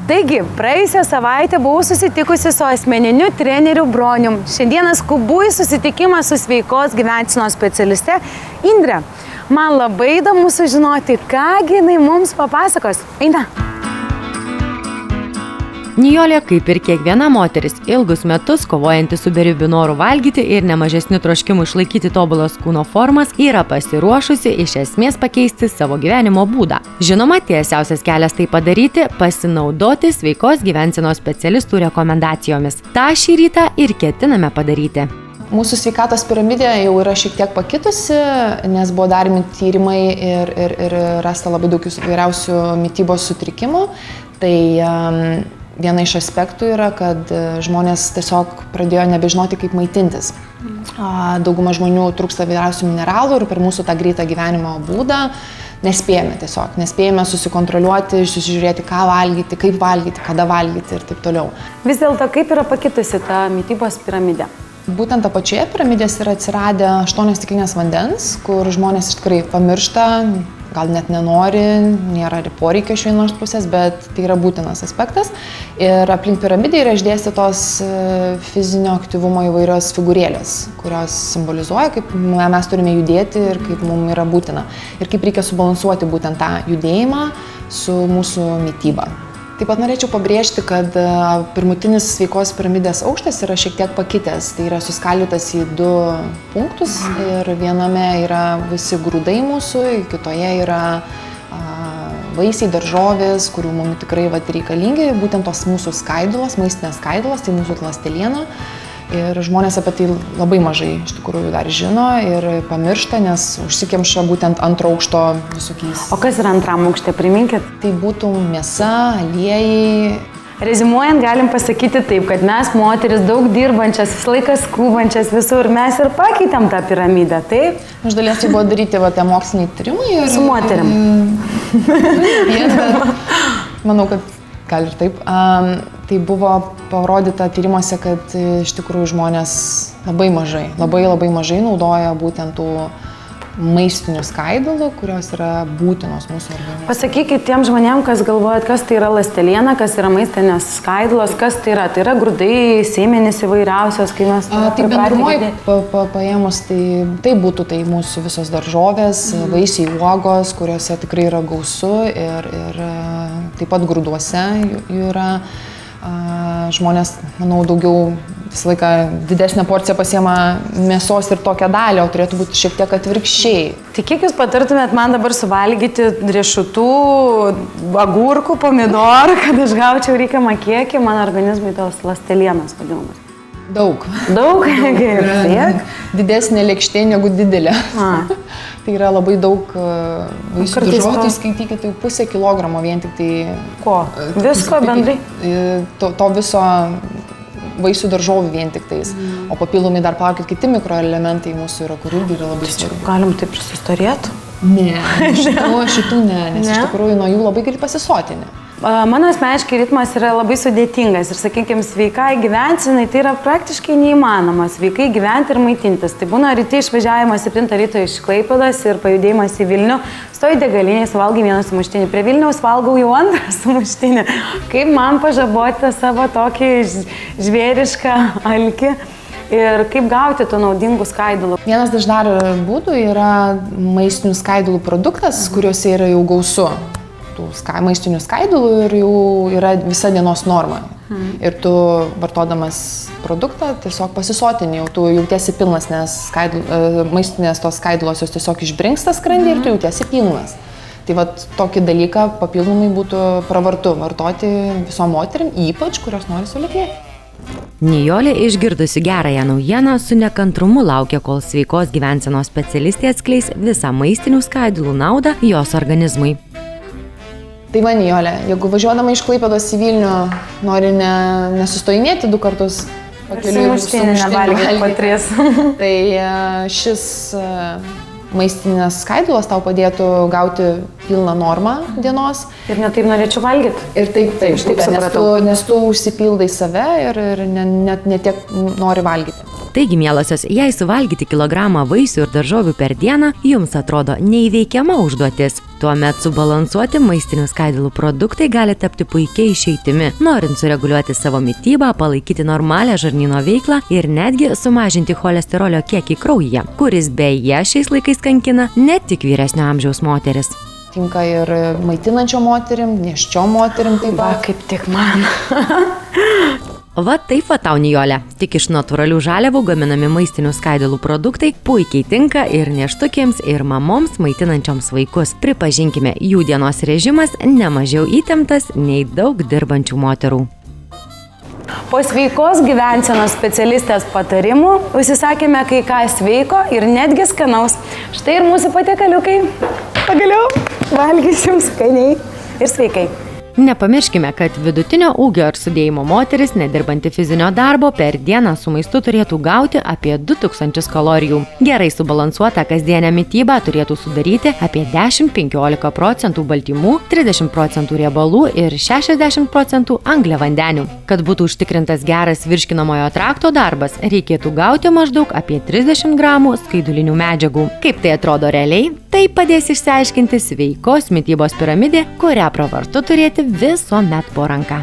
Taigi, praėjusią savaitę buvau susitikusi su asmeniniu treneriu Bronium. Šiandieną skubu į susitikimą su sveikos gyvensenos specialiste Indre. Man labai įdomu sužinoti, kągi jinai mums papasakos. Eina. Nijolė, kaip ir kiekviena moteris, ilgus metus kovojanti su beribiu noru valgyti ir nemažesniu troškimu išlaikyti tobulas kūno formas, yra pasiruošusi iš esmės pakeisti savo gyvenimo būdą. Žinoma, tiesiausias kelias tai padaryti – pasinaudoti sveikos gyvensenos specialistų rekomendacijomis. Ta šį rytą ir ketiname padaryti. Mūsų sveikatos piramidė jau yra šiek tiek pakitusi, nes buvo daromi tyrimai ir rasta labai daug įvairiausių mitybos sutrikimų. Tai viena iš aspektų yra, kad žmonės tiesiog pradėjo nebežinoti, kaip maitintis. Dauguma žmonių trūksta įvairiausių mineralų ir per mūsų tą greitą gyvenimo būdą nespėjame susikontroliuoti, susižiūrėti, ką valgyti, kaip valgyti, kada valgyti ir taip toliau. Vis dėlto, kaip yra pakitusi ta mitybos piramidė? Būtent apačioje piramidės yra atsiradę 8 stiklinės vandens, kur žmonės tikrai pamiršta, gal net nenori, nėra ir poreikio iš vienos pusės, bet tai yra būtinas aspektas. Ir aplink piramidę yra išdėstytos fizinio aktyvumo įvairios figūrėlės, kurios simbolizuoja, kaip mes turime judėti ir kaip mums yra būtina. Ir kaip reikia subalansuoti būtent tą judėjimą su mūsų mityba. Taip pat norėčiau pabrėžti, kad pirmutinis sveikos piramidės aukštas yra šiek tiek pakitęs. Tai yra suskaldytas į 2 punktus ir viename yra visi grūdai mūsų, kitoje yra vaisiai, daržovės, kurių mums tikrai reikalingi, būtent tos mūsų skaidulos, maistinės skaidulos, tai mūsų ląsteliena. Ir žmonės apie tai labai mažai iš tikrųjų dar žino ir pamiršta, nes užsikemša būtent antro aukšto visokiais. O kas yra antram aukšte, priminkit? Tai būtų mėsa, aliejai. Rezimuojant, galim pasakyti taip, kad mes moteris daug dirbančias, visą laiką skubančias visur, mes ir pakeitėm tą piramidę, taip? Iš dalies tai buvo daryti tie moksliniai tyrimai. Su moterim. Manau, kad gal ir taip. Tai buvo parodyta tyrimuose, kad iš tikrųjų žmonės labai mažai naudoja būtent tų maistinių skaidulų, kurios yra būtinos mūsų organizmui. Pasakykit tiem žmonėm, kas galvojat, kas tai yra ląsteliena, kas yra maistinės skaidulos, kas tai yra. Tai yra grūdai, sėmenys įvairiausios, kai mes tai bendrumoje paėmus, tai būtų tai mūsų visos daržovės, vaisiai, uogos, kuriuose tikrai yra gausu ir taip pat grūduose jų yra. Žmonės, manau, daugiau visą laiką didesnę porciją pasiema mėsos ir tokią dalį, o turėtų būti šiek tiek atvirkščiai. Tai kiek jūs patartumėt man dabar suvalgyti riešutų, agurkų, pomidorų, kad aš gaučiau reikiamą kiekį mano organizmui tos ląstelienos vadinamas? Daug. Daug? Kiek? Didesnė lėkštė negu didelė. Tai yra labai daug vaisių daržovių, tai skaitykite, tai 0,5 kilogramo vien tik tai. Ko? Visko bendrai? To viso vaisių daržovių vien tik tais. O papildomai dar palaukit kiti mikroelementai mūsų yra, kur irgi yra labai svarbu. Galim taip ir sustorėti? Ne, šitų ne, nes iš tikrųjų nuo jų labai gali pasisotinti. Mano asmeniškai ritmas yra labai sudėtingas ir, sakykime, sveikai gyvensenai tai yra praktiškai neįmanoma sveikai gyventi ir maitintis. Tai būna ryte išvažiavimas 7 ryto iš Klaipėdos ir pajudėjimas į Vilnių, stoji degalinėje, suvalgai vieną sumuštinį, prie Vilniaus valgau jau antrą sumuštinį. Kaip man pažaboti tą savo tokį žvėrišką alkį ir kaip gauti tų naudingų skaidulų? Vienas iš dar būdų yra maistinių skaidulų produktas, kuriuose yra jau gausu tų maistinių skaidulų ir jau yra visa dienos norma. Ir tu vartodamas produktą tiesiog pasisotini, jau tu jautiesi pilnas, nes maistinės tos skaidulos jos tiesiog išbrinksta skrandį ir tu jautiesi pilnas. Tai vat tokį dalyką papildomai būtų pravartu vartoti visom moterim, ypač kurios nori sulieknėti. Nijolė, išgirdusi gerąją naujieną, su nekantrumu laukia, kol sveikos gyvensenos specialistė atskleis visą maistinių skaidulų naudą jos organizmui. Tai va, Nijolė, jeigu važiuodama iš Klaipėdos į Vilnių nori nesustojinėti 2 kartus pakeliui valgyti, tai šis maistinės skaidulos tau padėtų gauti pilną normą dienos. Ir ne taip norėčiau valgyti. Ir taip, nes tu užsipildai save ir net netiek nori valgyti. Taigi, mielosios, jei suvalgyti kilogramą vaisių ir daržovių per dieną jums atrodo neįveikiama užduotis, tuomet subalansuoti maistinių skaidulų produktai gali tapti puikiai išeitimi, norint sureguliuoti savo mitybą, palaikyti normalią žarnyno veiklą ir netgi sumažinti cholesterolio kiekį kraujyje, kuris beje šiais laikais kankina ne tik vyresnio amžiaus moteris. Tinka ir maitinančio moterim, nėščiom moterim taip Va, pat. kaip tik man. Va taip va tau, Nijolė. Tik iš natūralių žaliavų gaminami maistinių skaidulų produktai puikiai tinka ir nėštukėms, ir mamoms maitinančioms vaikus. Pripažinkime, jų dienos režimas nemažiau įtemptas nei daug dirbančių moterų. Po sveikos gyvensenos specialistės patarimų užsisakėme kai ką sveiko ir netgi skanaus. Štai ir mūsų patiekaliukai. Pagaliau valgysim skaniai ir sveikai. Nepamirškime, kad vidutinio ūgio ir sudėjimo moteris, nedirbanti fizinio darbo, per dieną su maistu turėtų gauti apie 2000 kalorijų. Gerai subalansuota kasdienė mityba turėtų sudaryti apie 10–15% baltymų, 30% riebalų ir 60% angliavandenių. Kad būtų užtikrintas geras virškinamojo trakto darbas, reikėtų gauti maždaug apie 30 gramų skaidulinių medžiagų. Kaip tai atrodo realiai? Tai padės išsiaiškinti sveikos mitybos piramidė, kurią pravartu turėti visuomet po ranka.